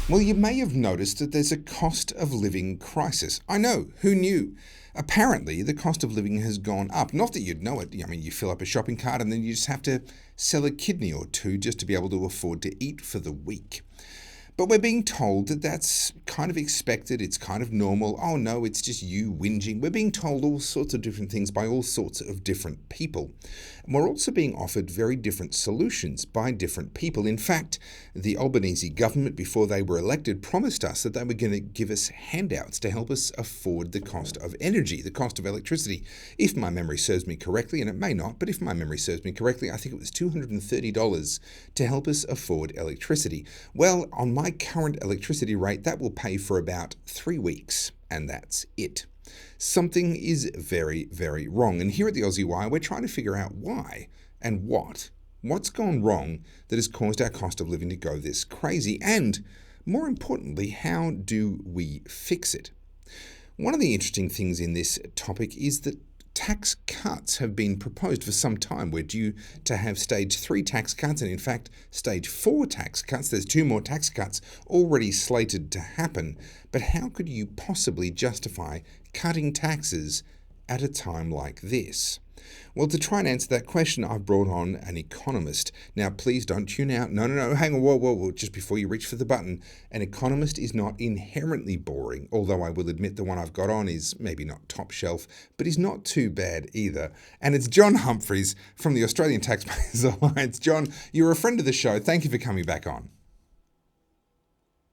Well, you may have noticed that there's a cost of living crisis. I know, who knew? Apparently, the cost of living has gone up. Not that you'd know it. I mean, you fill up a shopping cart and then you just have to sell a kidney or two just to be able to afford to eat for the week. But we're being told that that's kind of expected, it's kind of normal. Oh no, it's just you whinging. We're being told all sorts of different things by all sorts of different people. And we're also being offered very different solutions by different people. In fact, the Albanese government, before they were elected, promised us that they were going to give us handouts to help us afford the cost of energy, the cost of electricity. If my memory serves me correctly, and it may not, but if my memory serves me correctly, I think it was $230 to help us afford electricity. Well, on my current electricity rate, that will pay for about 3 weeks, and that's it. Something is very, very wrong. And here at the Aussie Wire, we're trying to figure out why and what's gone wrong that has caused our cost of living to go this crazy. And more importantly, how do we fix it? One of the interesting things in this topic is that tax cuts have been proposed for some time. We're due to have stage 3 tax cuts, and in fact, stage 4 tax cuts. There's 2 more tax cuts already slated to happen. But how could you possibly justify cutting taxes at a time like this? Well, to try and answer that question, I've brought on an economist. Now, please don't tune out. No, hang on, whoa, just before you reach for the button. An economist is not inherently boring, although I will admit the one I've got on is maybe not top shelf, but he's not too bad either. And it's John Humphreys from the Australian Taxpayers Alliance. John, you're a friend of the show. Thank you for coming back on.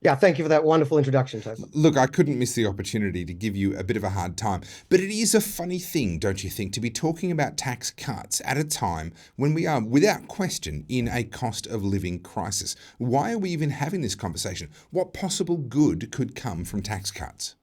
Yeah, thank you for that wonderful introduction, Topher. Look, I couldn't miss the opportunity to give you a bit of a hard time, but it is a funny thing, don't you think, to be talking about tax cuts at a time when we are, without question, in a cost of living crisis. Why are we even having this conversation? What possible good could come from tax cuts?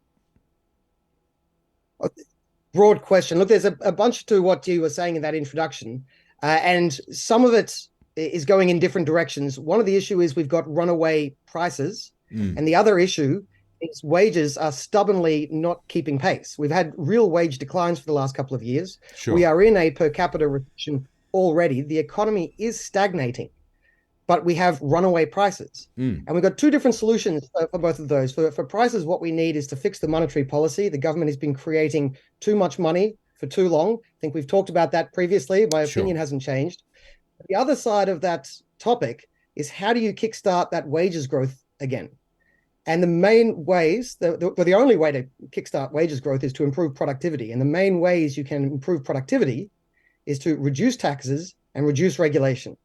Broad question. Look, there's a bunch to what you were saying in that introduction, and some of it is going in different directions. One of the issues is we've got runaway prices. And the other issue is wages are stubbornly not keeping pace. We've had real wage declines for the last couple of years. Sure. We are in a per capita recession already. The economy is stagnating, but we have runaway prices. And we've got 2 different solutions for both of those. For prices, what we need is to fix the monetary policy. The government has been creating too much money for too long. I think we've talked about that previously. My opinion hasn't changed. The other side of that topic is how do you kickstart that wages growth again? And the main ways, the only way to kickstart wages growth is to improve productivity. And the main ways you can improve productivity is to reduce taxes and reduce regulation.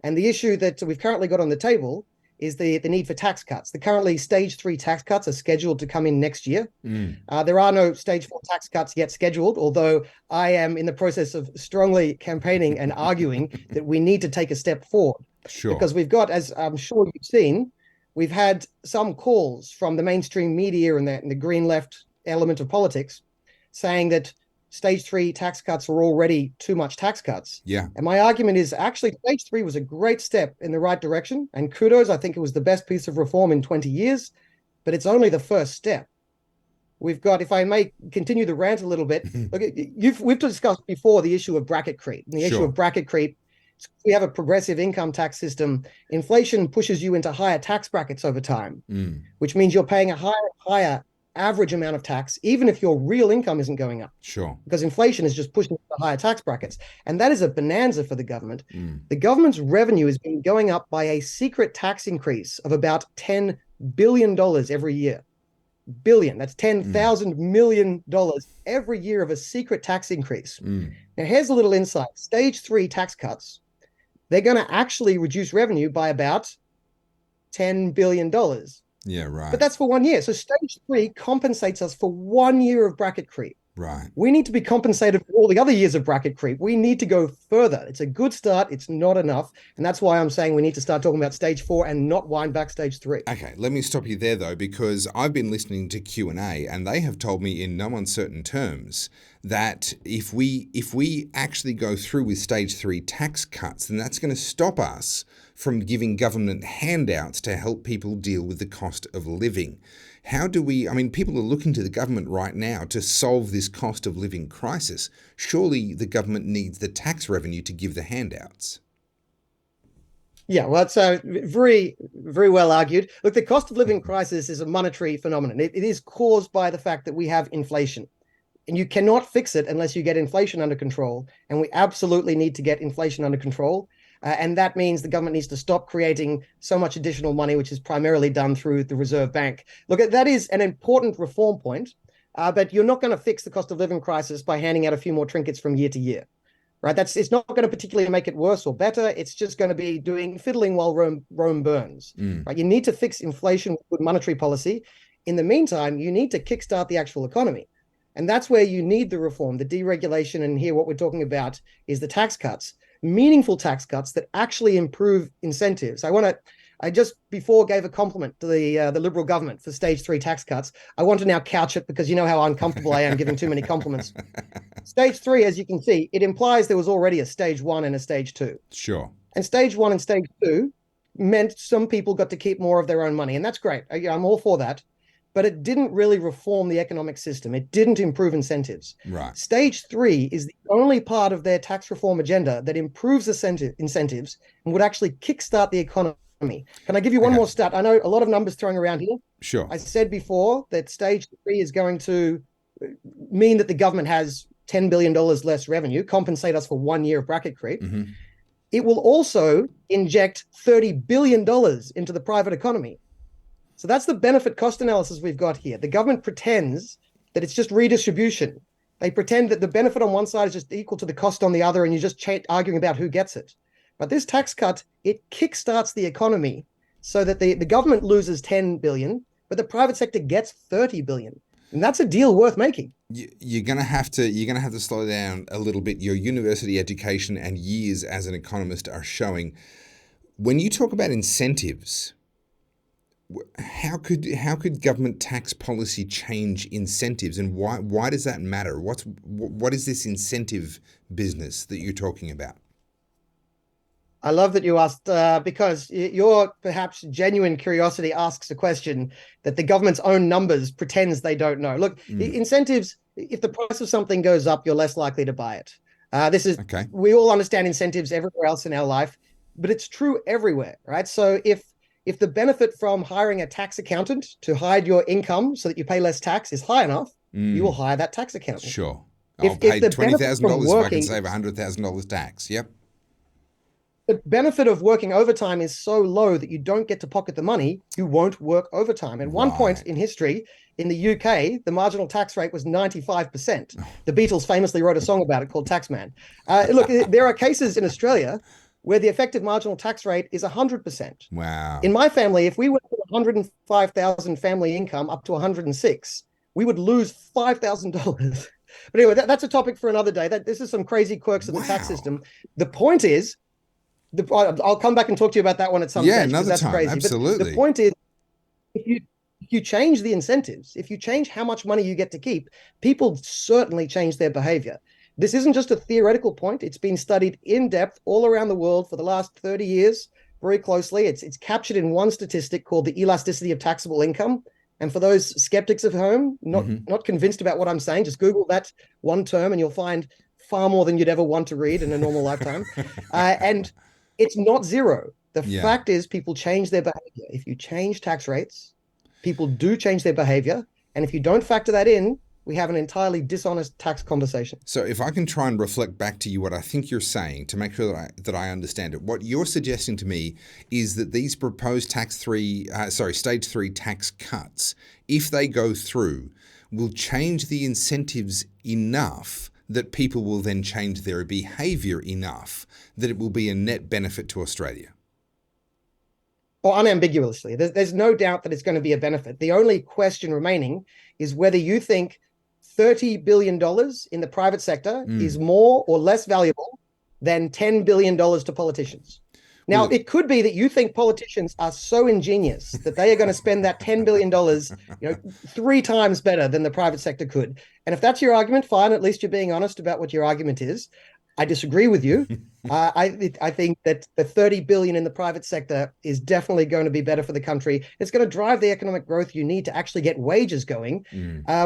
And the issue that we've currently got on the table is the need for tax cuts. The currently stage 3 tax cuts are scheduled to come in next year. There are no stage 4 tax cuts yet scheduled, although I am in the process of strongly campaigning and arguing that we need to take a step forward. Sure. Because we've got, as I'm sure you've seen, we've had some calls from the mainstream media and the green left element of politics saying that stage 3 tax cuts are already too much tax cuts. Yeah. And my argument is actually stage 3 was a great step in the right direction. And kudos, I think it was the best piece of reform in 20 years, but it's only the first step. We've got, if I may continue the rant a little bit, look, we've discussed before the issue of bracket creep. And the issue of bracket creep, we have a progressive income tax system. Inflation pushes you into higher tax brackets over time, which means you're paying a higher average amount of tax, even if your real income isn't going up. Sure. Because inflation is just pushing the higher tax brackets. And that is a bonanza for the government. The government's revenue has been going up by a secret tax increase of about $10 billion every year. Billion. That's $10,000 million every year of a secret tax increase. Now, here's a little insight. Stage 3 tax cuts, they're going to actually reduce revenue by about $10 billion. Yeah, right. But that's for 1 year. So stage 3 compensates us for 1 year of bracket creep. Right. We need to be compensated for all the other years of bracket creep. We need to go further. It's a good start. It's not enough. And that's why I'm saying we need to start talking about stage 4 and not wind back stage 3. Okay, let me stop you there, though, because I've been listening to Q&A and they have told me in no uncertain terms that if we actually go through with stage 3 tax cuts, then that's going to stop us from giving government handouts to help people deal with the cost of living. How do we, I mean, people are looking to the government right now to solve this cost of living crisis. Surely the government needs the tax revenue to give the handouts. Yeah, well, it's very, very well argued. Look, the cost of living crisis is a monetary phenomenon. It is caused by the fact that we have inflation, and you cannot fix it unless you get inflation under control. And we absolutely need to get inflation under control. And that means the government needs to stop creating so much additional money, which is primarily done through the Reserve Bank. Look, that is an important reform point, but you're not going to fix the cost of living crisis by handing out a few more trinkets from year to year. Right, it's not going to particularly make it worse or better. It's just going to be doing fiddling while Rome burns. Right, you need to fix inflation with monetary policy. In the meantime, you need to kickstart the actual economy, and that's where you need the reform, the deregulation. And here, what we're talking about is the tax cuts, meaningful tax cuts that actually improve incentives. I just before gave a compliment to the Liberal government for stage 3 tax cuts. I want to now couch it because you know how uncomfortable I am giving too many compliments. Stage 3, as you can see, it implies there was already a stage 1 and a stage 2. Sure. And stage 1 and stage 2 meant some people got to keep more of their own money. And that's great. I'm all for that. But it didn't really reform the economic system. It didn't improve incentives. Right. Stage 3 is the only part of their tax reform agenda that improves incentives and would actually kickstart the economy. Can I give you one more stat? I know a lot of numbers throwing around here. Sure. I said before that stage 3 is going to mean that the government has $10 billion less revenue, compensate us for 1 year of bracket creep. Mm-hmm. It will also inject $30 billion into the private economy. So that's the benefit cost analysis we've got here. The government pretends that it's just redistribution. They pretend that the benefit on one side is just equal to the cost on the other, and you're just arguing about who gets it. But this tax cut, it kickstarts the economy so that the government loses 10 billion, but the private sector gets 30 billion. And that's a deal worth making. You're gonna have to slow down a little bit. Your university education and years as an economist are showing. When you talk about incentives, how could government tax policy change incentives, and why does that matter? What is this incentive business that you're talking about? I love that you asked, because your perhaps genuine curiosity asks a question that the government's own numbers pretends they don't know. Look, incentives, if the price of something goes up, you're less likely to buy it. We all understand incentives everywhere else in our life, but it's true everywhere, right? So if the benefit from hiring a tax accountant to hide your income so that you pay less tax is high enough, you will hire that tax accountant. Sure. I'll pay $20,000 if I can save $100,000 tax. Yep. The benefit of working overtime is so low that you don't get to pocket the money, you won't work overtime. At one point in history, in the UK, the marginal tax rate was 95%. The Beatles famously wrote a song about it called Taxman. Look, there are cases in Australia where the effective marginal tax rate is 100%. Wow. In my family, if we went from 105,000 family income up to 106, we would lose $5,000. But anyway, that's a topic for another day. This is some crazy quirks of the tax system. The point is, I'll come back and talk to you about that one at some stage. Yeah, another time. Crazy. Absolutely. But the point is, if you change the incentives, if you change how much money you get to keep, people certainly change their behavior. This isn't just a theoretical point. It's been studied in depth all around the world for the last 30 years, very closely. It's captured in one statistic called the elasticity of taxable income. And for those skeptics at home, not convinced about what I'm saying, just Google that one term and you'll find far more than you'd ever want to read in a normal lifetime. And it's not zero. The fact is people change their behavior. If you change tax rates, people do change their behavior. And if you don't factor that in, we have an entirely dishonest tax conversation. So if I can try and reflect back to you what I think you're saying to make sure that I understand it, what you're suggesting to me is that these proposed stage 3 tax cuts, if they go through, will change the incentives enough that people will then change their behaviour enough that it will be a net benefit to Australia. Or unambiguously, there's no doubt that it's going to be a benefit. The only question remaining is whether you think $30 billion in the private sector is more or less valuable than $10 billion to politicians. Now, it could be that you think politicians are so ingenious that they are going to spend that $10 billion 3 times better than the private sector could. And if that's your argument, fine, at least you're being honest about what your argument is. I disagree with you. I think that the 30 billion in the private sector is definitely going to be better for the country. It's going to drive the economic growth you need to actually get wages going,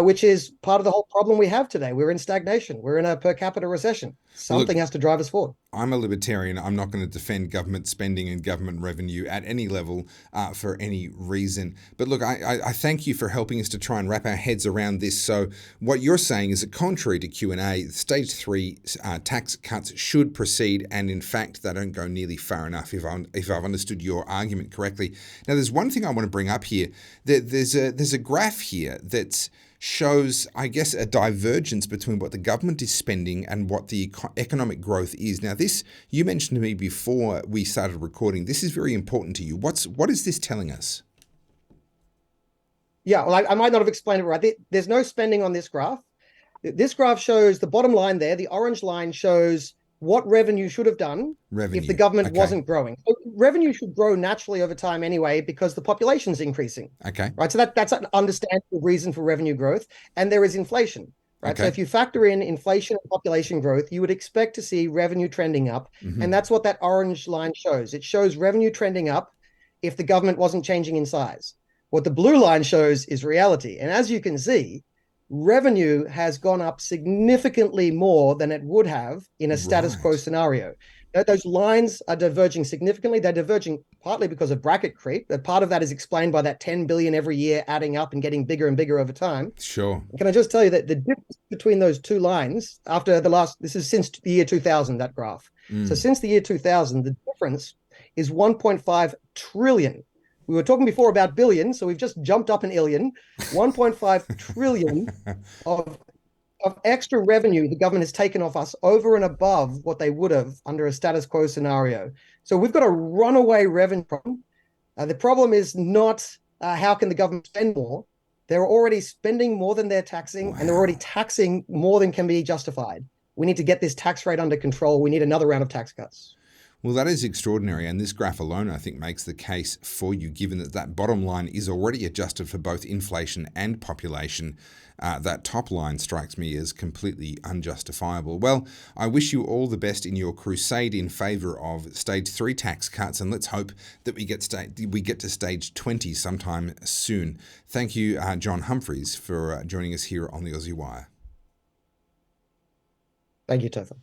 which is part of the whole problem we have today. We're in stagnation. We're in a per capita recession. Well, look, Something has to drive us forward. I'm a libertarian. I'm not going to defend government spending and government revenue at any level for any reason. But look, I thank you for helping us to try and wrap our heads around this. So what you're saying is that contrary to Q&A, stage 3 tax cuts should proceed, and in fact, they don't go nearly far enough, if I've understood your argument correctly. Now, there's one thing I want to bring up here. There's a graph here that's shows, I guess, a divergence between what the government is spending and what the economic growth is. Now, this, you mentioned to me before we started recording, this is very important to you. What is this telling us? Yeah, well, I might not have explained it right. There's no spending on this graph. This graph shows the bottom line there. The orange line shows what revenue should have done if the government wasn't growing. So revenue should grow naturally over time anyway because the population's increasing. Okay. Right. So that's an understandable reason for revenue growth. And there is inflation. Right. Okay. So if you factor in inflation and population growth, you would expect to see revenue trending up. Mm-hmm. And that's what that orange line shows. It shows revenue trending up if the government wasn't changing in size. What the blue line shows is reality. And as you can see, revenue has gone up significantly more than it would have in a status quo scenario. Those lines are diverging significantly. They're diverging partly because of bracket creep. Part of that is explained by that 10 billion every year adding up and getting bigger and bigger over time. Sure. Can I just tell you that the difference between those two lines after this is since the year 2000, that graph. So since the year 2000, the difference is 1.5 trillion. We were talking before about billion, so we've just jumped up an illion. 1.5 trillion of extra revenue the government has taken off us over and above what they would have under a status quo scenario. So we've got a runaway revenue problem. The problem is not how can the government spend more. They're already spending more than they're taxing, and they're already taxing more than can be justified. We need to get this tax rate under control. We need another round of tax cuts. Well, that is extraordinary, and this graph alone, I think, makes the case for you, given that that bottom line is already adjusted for both inflation and population. That top line strikes me as completely unjustifiable. Well, I wish you all the best in your crusade in favour of stage 3 tax cuts, and let's hope that we get to stage 20 sometime soon. Thank you, John Humphreys, for joining us here on the Aussie Wire. Thank you, Topher.